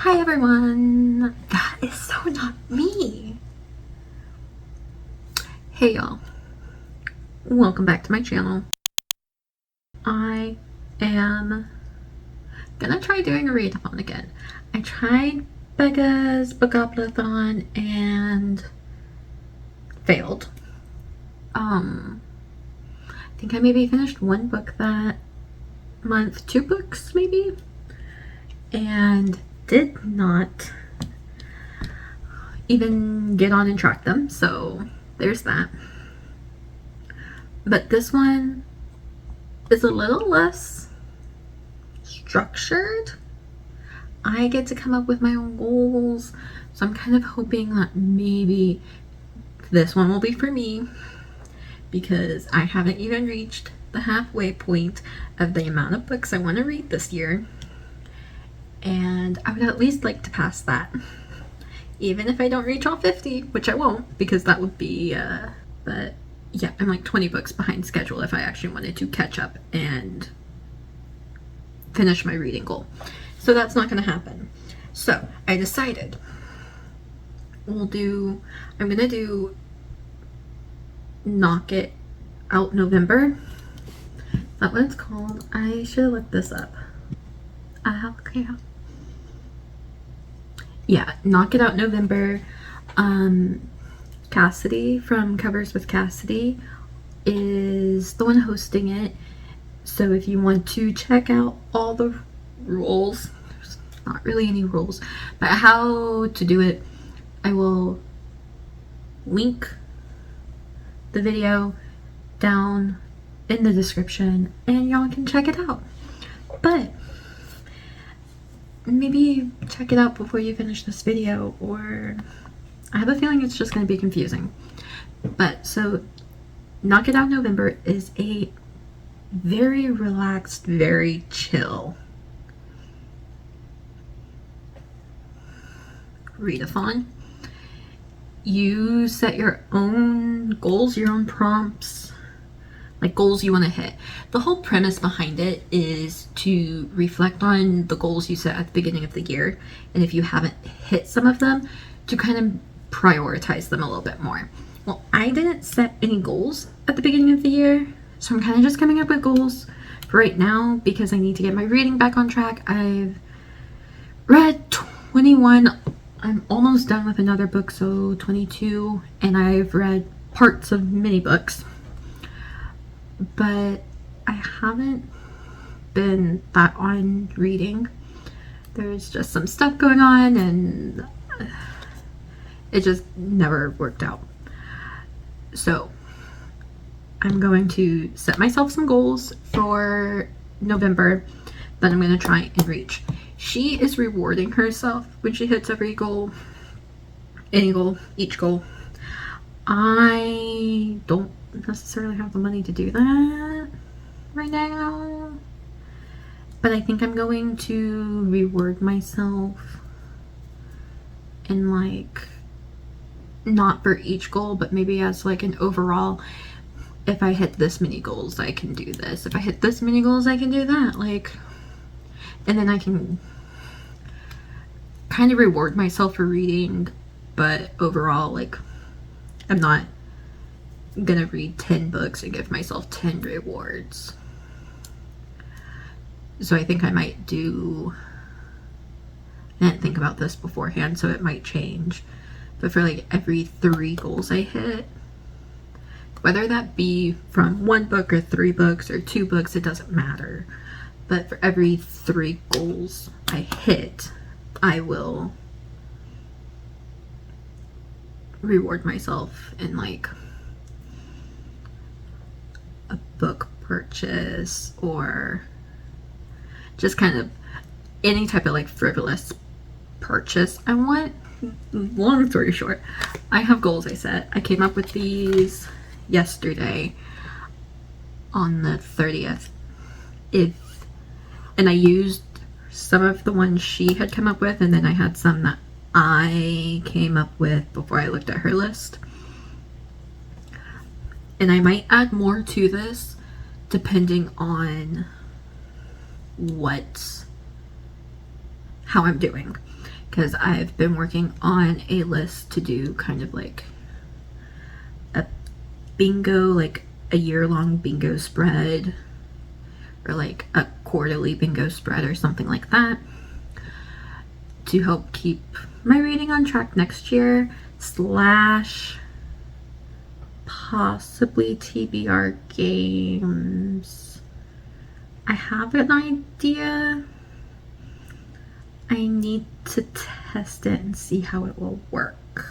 Hi everyone! That is so not me! Hey y'all, welcome back to my channel. I am gonna try doing a readathon again. I tried Becca's Readathon and failed. I think I maybe finished one book that month, 2 books maybe, and did not even get on and track them, so there's that. But this one is a little less structured. I get to come up with my own goals, so I'm kind of hoping that maybe this one will be for me, because I haven't even reached the halfway point of the amount of books I want to read this year, and I would at least like to pass that, even if I don't reach all 50, which I won't, because that would be but yeah, I'm like 20 books behind schedule if I actually wanted to catch up and finish my reading goal. So that's not going to happen. So I decided I'm going to do Knock It Out November. Is that what it's called? I should have looked this up. Okay. Yeah, Knock It Out November. Cassidy from Covers with Cassidy is the one hosting it. So if you want to check out all the rules, there's not really any rules, but how to do it, I will link the video down in the description and y'all can check it out. But maybe check it out before you finish this video, or I have a feeling it's just going to be confusing. But so Knock It Out November is a very relaxed, very chill readathon. You set your own goals, your own prompts, like goals you want to hit. The whole premise behind it is to reflect on the goals you set at the beginning of the year, and if you haven't hit some of them, to kind of prioritize them a little bit more. Well, I didn't set any goals at the beginning of the year, so I'm kind of just coming up with goals for right now because I need to get my reading back on track. I've read 21. I'm almost done with another book, so 22, and I've read parts of many books, but I haven't been that on reading. There's just some stuff going on, and it just never worked out. So I'm going to set myself some goals for November that I'm going to try and reach. She is rewarding herself when she hits every goal, each goal. I don't necessarily have the money to do that right now, but I think I'm going to reward myself and like, not for each goal, but maybe as like an overall, if I hit this many goals, I can do this. If I hit this many goals, I can do that. Like, and then I can kind of reward myself for reading, but overall, like, I'm not gonna read 10 books and give myself 10 rewards. So I think I might do, I didn't think about this beforehand, so it might change. But for like every 3 goals I hit, whether that be from 1 book or 3 books or 2 books, it doesn't matter. But for every 3 goals I hit, I will reward myself in like a book purchase or just kind of any type of like frivolous purchase I want. Long story short, I have goals I set. I came up with these yesterday on the 30th. And I used some of the ones she had come up with, and then I had some that I came up with before I looked at her list. And I might add more to this depending on how I'm doing. because I've been working on a list to do kind of like a bingo, like a year-long bingo spread, or like a quarterly bingo spread or something like that, to help keep my reading on track next year, slash possibly TBR games. I have an idea. I need to test it and see how it will work.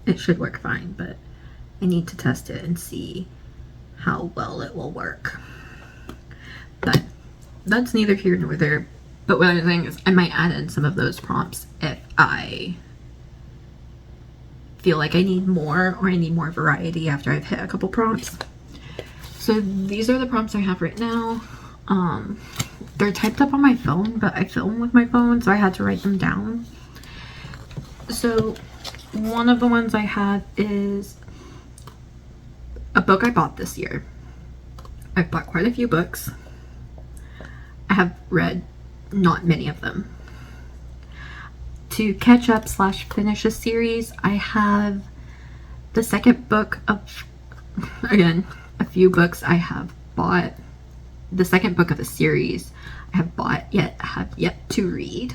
It should work fine, but I need to test it and see how well it will work. But that's neither here nor there. But what I'm saying is I might add in some of those prompts if I feel like I need more, or I need more variety after I've hit a couple prompts. So these are the prompts I have right now. They're typed up on my phone, but I film with my phone, so I had to write them down. So one of the ones I have is a book I bought this year. I've bought quite a few books. I have read not many of them. To catch up slash finish a series, I have the second book of, again, a few books I have bought. The second book of a series I have bought yet have yet to read.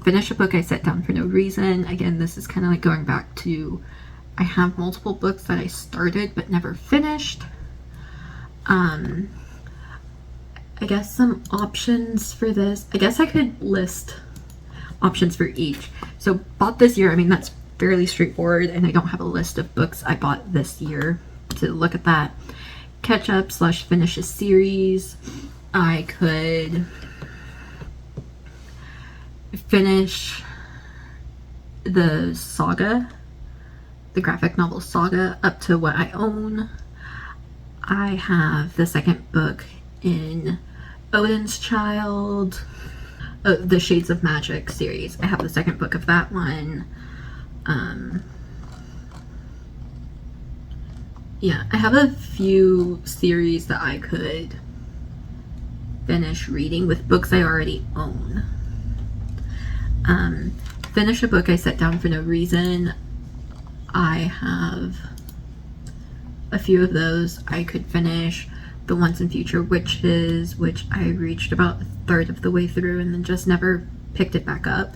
Finish a book I set down for no reason. Again, this is kind of like going back to, I have multiple books that I started but never finished. I guess some options for this. I guess I could list options for each. So bought this year, I mean, that's fairly straightforward, and I don't have a list of books I bought this year to look at that. Catch up slash finish a series. I could finish the saga, the graphic novel Saga, up to what I own. I have the second book in Odin's Child, the Shades of Magic series. I have the second book of that one. Yeah, I have a few series that I could finish reading with books I already own. Finish a book I set down for no reason. I have a few of those I could finish. The Once and Future Witches, which I reached about a third of the way through and then just never picked it back up.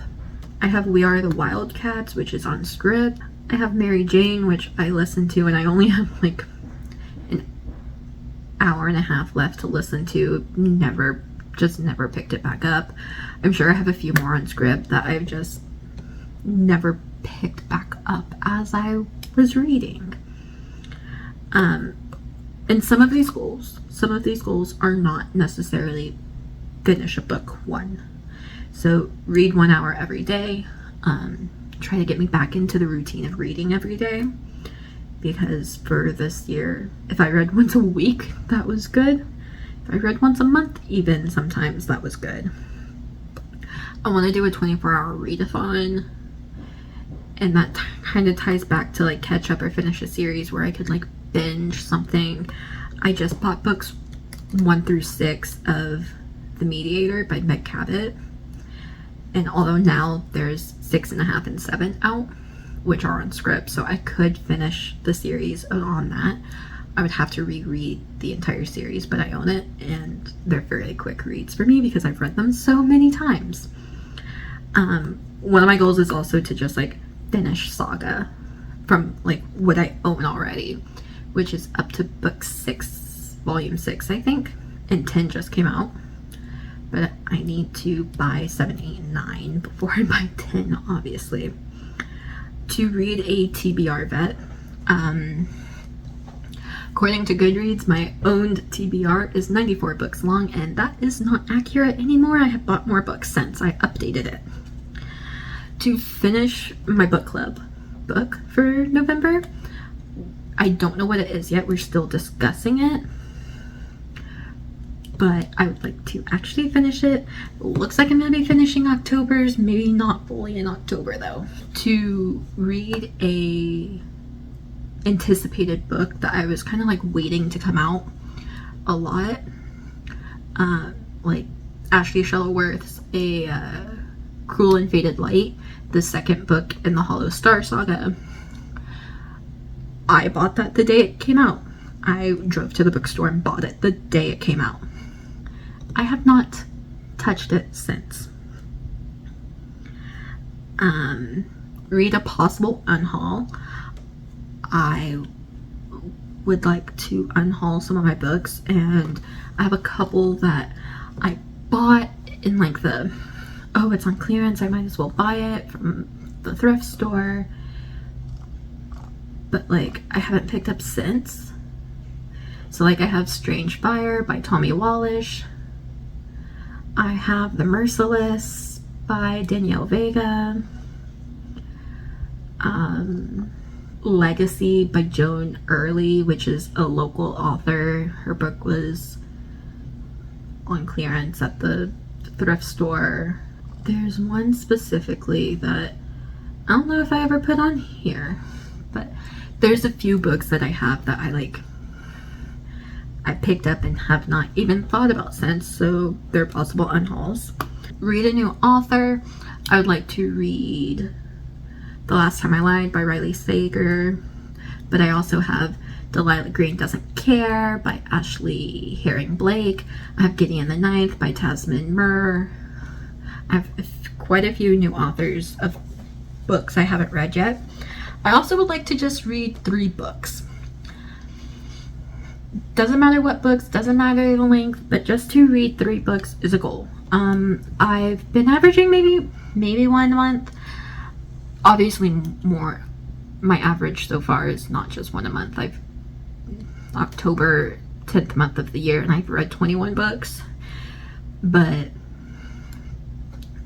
I have We Are the Wildcats, which is on Scribd. I have Mary Jane, which I listened to, and I only have like an hour and a half left to listen to. Never picked it back up. I'm sure I have a few more on Scribd that I've just never picked back up as I was reading. And some of these goals are not necessarily finish a book one. So read 1 hour every day. Try to get me back into the routine of reading every day, because for this year, if I read once a week, that was good. If I read once a month, even sometimes, that was good. I want to do a 24-hour readathon, and that kind of ties back to like catch up or finish a series where I could like binge something. I just bought books 1 through 6 of The Mediator by Meg Cabot, and although now there's 6.5 and 7 out, which are on Scribd, so I could finish the series on that. I would have to reread the entire series, but I own it, and they're fairly quick reads for me because I've read them so many times. One of my goals is also to just like finish Saga from like what I own already, which is up to book 6, volume 6, I think, and 10 just came out. But I need to buy 7, 8, and 9 before I buy 10, obviously. To read a TBR vet. According to Goodreads, my owned TBR is 94 books long, and that is not accurate anymore. I have bought more books since I updated it. To finish my book club book for November, I don't know what it is yet. We're still discussing it, but I would like to actually finish it. Looks like I'm going to be finishing October's, maybe not fully in October though. To read a anticipated book that I was kind of like waiting to come out a lot, like Ashley Shuttleworth's A Cruel and Fated Light, the second book in the Hollow Star saga. I bought that the day it came out. I drove to the bookstore and bought it the day it came out. I have not touched it since. Read a possible unhaul. I would like to unhaul some of my books, and I have a couple that I bought in like the, oh, it's on clearance, I might as well buy it from the thrift store, but like I haven't picked up since. So like I have Strange Fire by Tommy Wallish. I have The Merciless by Danielle Vega. Legacy by Joan Early, which is a local author. Her book was on clearance at the thrift store. There's one specifically that I don't know if I ever put on here, but there's a few books that I have that I picked up and have not even thought about since, so they're possible unhauls. Read a new author. I would like to read The Last Time I Lied by Riley Sager, but I also have Delilah Green Doesn't Care by Ashley Herring Blake. I have Gideon the Ninth by Tasmin Murr. I have quite a few new authors of books I haven't read yet. I also would like to just read 3 books. Doesn't matter what books, doesn't matter the length, but just to read 3 books is a goal. I've been averaging maybe 1 a month. Obviously more. My average so far is not just 1 a month. October, 10th month of the year, and I've read 21 books. But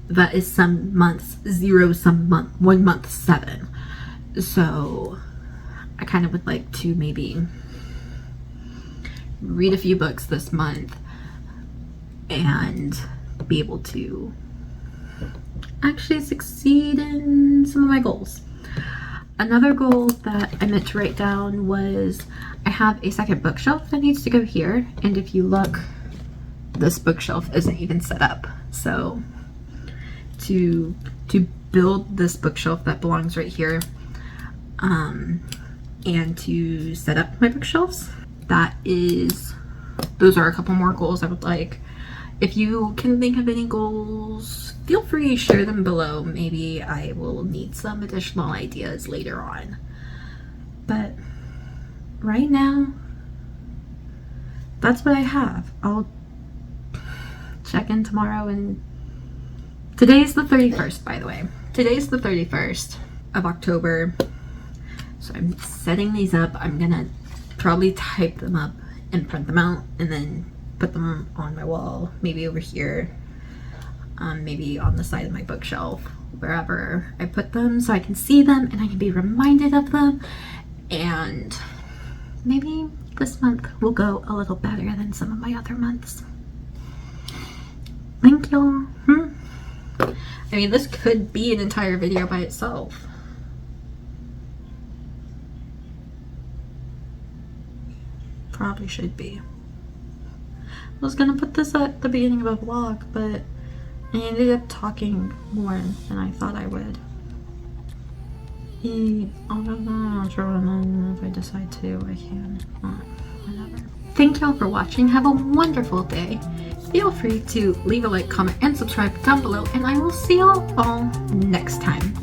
that is some months 0, some month 1 month 7. So I kind of would like to maybe read a few books this month and be able to actually succeed in some of my goals. Another goal that I meant to write down was I have a second bookshelf that needs to go here, and if you look, this bookshelf isn't even set up. So to build this bookshelf that belongs right here, and to set up my bookshelves, those are a couple more goals I would like. If you can think of any goals, feel free to share them below. Maybe I will need some additional ideas later on. But right now, that's what I have. I'll check in tomorrow, and today's the 31st, by the way. Today's the 31st of October. So I'm setting these up. I'm gonna probably type them up and print them out and then put them on my wall, maybe over here, maybe on the side of my bookshelf, wherever I put them, so I can see them and I can be reminded of them. And maybe this month will go a little better than some of my other months. Thank y'all. I mean, this could be an entire video by itself. Probably should be. I was gonna put this at the beginning of a vlog, but I ended up talking more than I thought I would. I'm not sure what I'm on. If I decide to, I can. Whatever. Thank y'all for watching. Have a wonderful day. Feel free to leave a like, comment, and subscribe down below, and I will see y'all all next time.